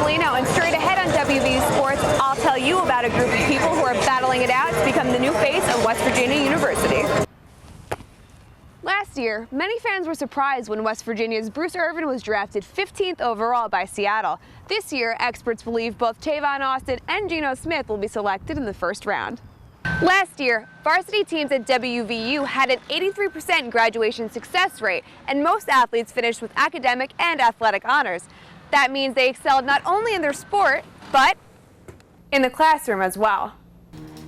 Casalino, and straight ahead on WVU Sports, I'll tell you about a group of people who are battling it out to become the new face of West Virginia University. Last year, many fans were surprised when West Virginia's Bruce Irvin was drafted 15th overall by Seattle. This year, experts believe both Tavon Austin and Geno Smith will be selected in the first round. Last year, varsity teams at WVU had an 83% graduation success rate, and most athletes finished with academic and athletic honors. That means they excelled not only in their sport, but in the classroom as well.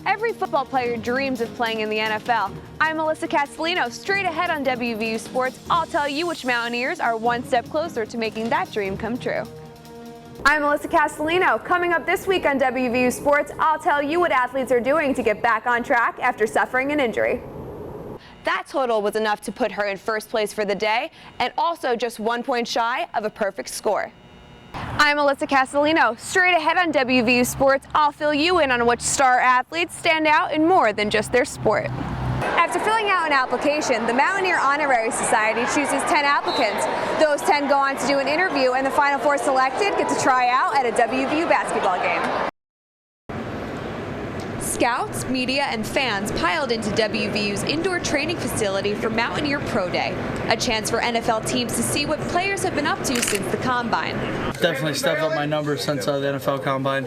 Every football player dreams of playing in the NFL. I'm Alyssa Casalino. Straight ahead on WVU Sports, I'll tell you which Mountaineers are one step closer to making that dream come true. I'm Alyssa Casalino. Coming up this week on WVU Sports, I'll tell you what athletes are doing to get back on track after suffering an injury. That total was enough to put her in first place for the day, and also just 1 point shy of a perfect score. I'm Alyssa Casalino. Straight ahead on WVU Sports, I'll fill you in on which star athletes stand out in more than just their sport. After filling out an application, the Mountaineer Honorary Society chooses 10 applicants. Those 10 go on to do an interview, and the final 4 selected get to try out at a WVU basketball game. Scouts, media, and fans piled into WVU's indoor training facility for Mountaineer Pro Day, a chance for NFL teams to see what players have been up to since the Combine. Definitely stepped up my numbers since the NFL Combine.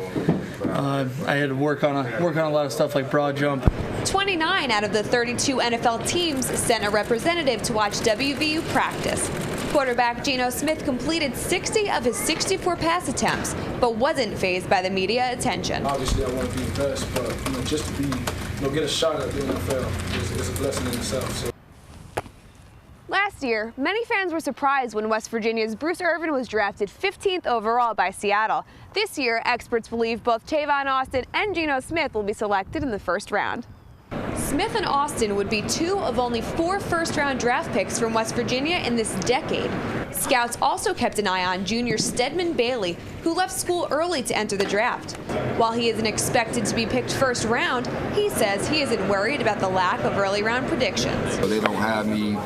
I had to work on a lot of stuff like broad jump. 29 out of the 32 NFL teams sent a representative to watch WVU practice. Quarterback Geno Smith completed 60 of his 64 pass attempts, but wasn't fazed by the media attention. Obviously, I want to be the best, but just to be, get a shot at the NFL is a blessing in itself. So. Last year, many fans were surprised when West Virginia's Bruce Irvin was drafted 15th overall by Seattle. This year, experts believe both Tavon Austin and Geno Smith will be selected in the first round. Smith and Austin would be 2 of only 4 first-round draft picks from West Virginia in this decade. Scouts also kept an eye on junior Stedman Bailey, who left school early to enter the draft. While he isn't expected to be picked first round, he says he isn't worried about the lack of early round predictions. They don't have me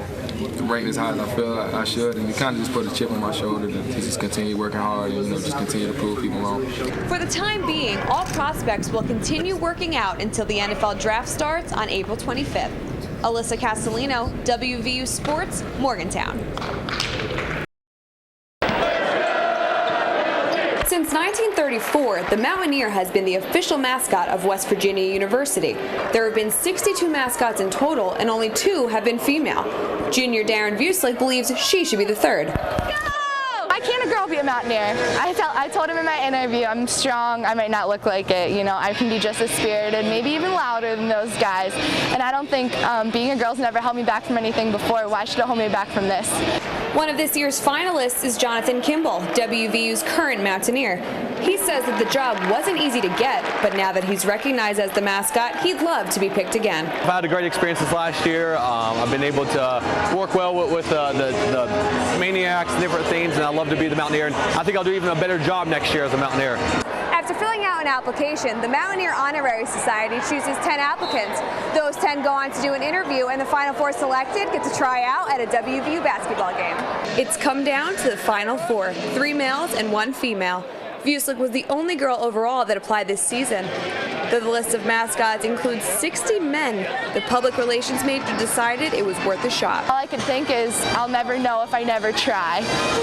ranked as high as I feel I should, and it kind of just put a chip on my shoulder to just continue working hard and just continue to prove people wrong. For the time being, all prospects will continue working out until the NFL draft starts on April 25th. Alyssa Casalino, WVU Sports, Morgantown. Since 1934, the Mountaineer has been the official mascot of West Virginia University. There have been 62 mascots in total, and only 2 have been female. Junior Darren Vueslick believes she should be the 3rd. Why can't a girl be a Mountaineer? I told him in my interview, I'm strong, I might not look like it, I can be just as spirited, maybe even louder than those guys. And I don't think being a girl's never held me back from anything before. Why should it hold me back from this? One of this year's finalists is Jonathan Kimball, WVU's current Mountaineer. He says that the job wasn't easy to get, but now that he's recognized as the mascot, he'd love to be picked again. I've had a great experience this last year. I've been able to work well with the Maniacs and different things, and I love to be the Mountaineer. And I think I'll do even a better job next year as a Mountaineer. After filling out an application, the Mountaineer Honorary Society chooses 10 applicants. Those 10 go on to do an interview, and the final 4 selected get to try out at a WVU basketball game. It's come down to the final 4, 3 males and 1 female. Vueslick was the only girl overall that applied this season. Though the list of mascots includes 60 men, the public relations major decided it was worth a shot. All I can think is I'll never know if I never try.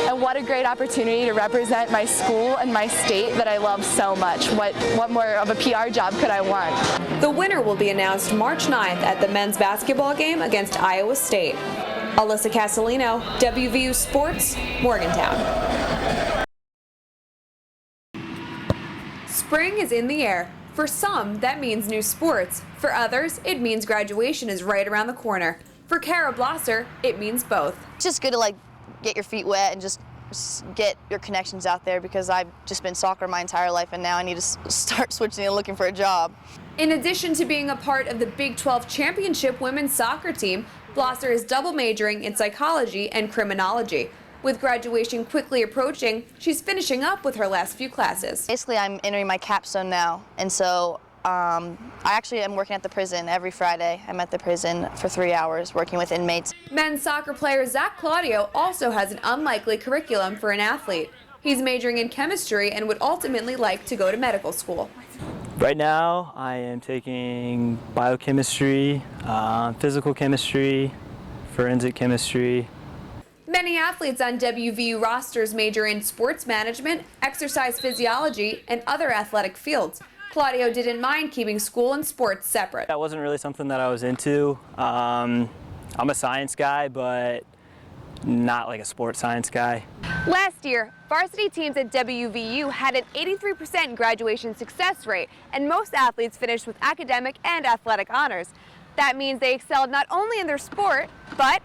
And what a great opportunity to represent my school and my state that I love so much. What more of a PR job could I want? The winner will be announced March 9th at the men's basketball game against Iowa State. Alyssa Casalino, WVU Sports, Morgantown. Spring is in the air. For some, that means new sports. For others, it means graduation is right around the corner. For Kara Blosser, it means both. It's just good to get your feet wet and just get your connections out there, because I've just been soccer my entire life and now I need to start switching and looking for a job. In addition to being a part of the Big 12 Championship women's soccer team, Blosser is double majoring in psychology and criminology. With graduation quickly approaching, she's finishing up with her last few classes. Basically, I'm entering my capstone now, and so I actually am working at the prison every Friday. I'm at the prison for 3 hours working with inmates. Men's soccer player Zach Claudio also has an unlikely curriculum for an athlete. He's majoring in chemistry and would ultimately like to go to medical school. Right now, I am taking biochemistry, physical chemistry, forensic chemistry. Many athletes on WVU rosters major in sports management, exercise physiology, and other athletic fields. Claudio didn't mind keeping school and sports separate. That wasn't really something that I was into. I'm a science guy, but not like a sports science guy. Last year, varsity teams at WVU had an 83% graduation success rate, and most athletes finished with academic and athletic honors. That means they excelled not only in their sport, but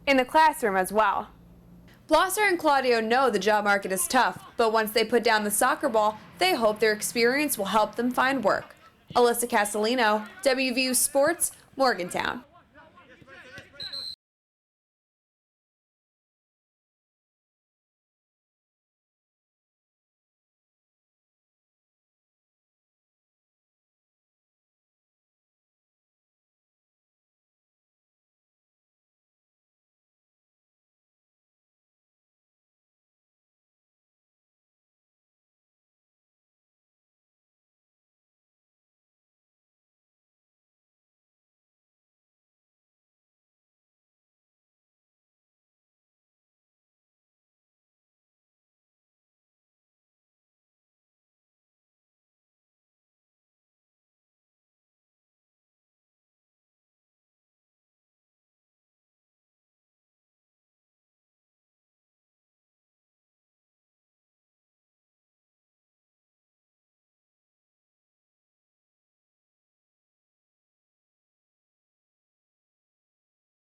in the classroom as well. Blosser and Claudio know the job market is tough, but once they put down the soccer ball, they hope their experience will help them find work. Alyssa Casalino, WVU Sports, Morgantown.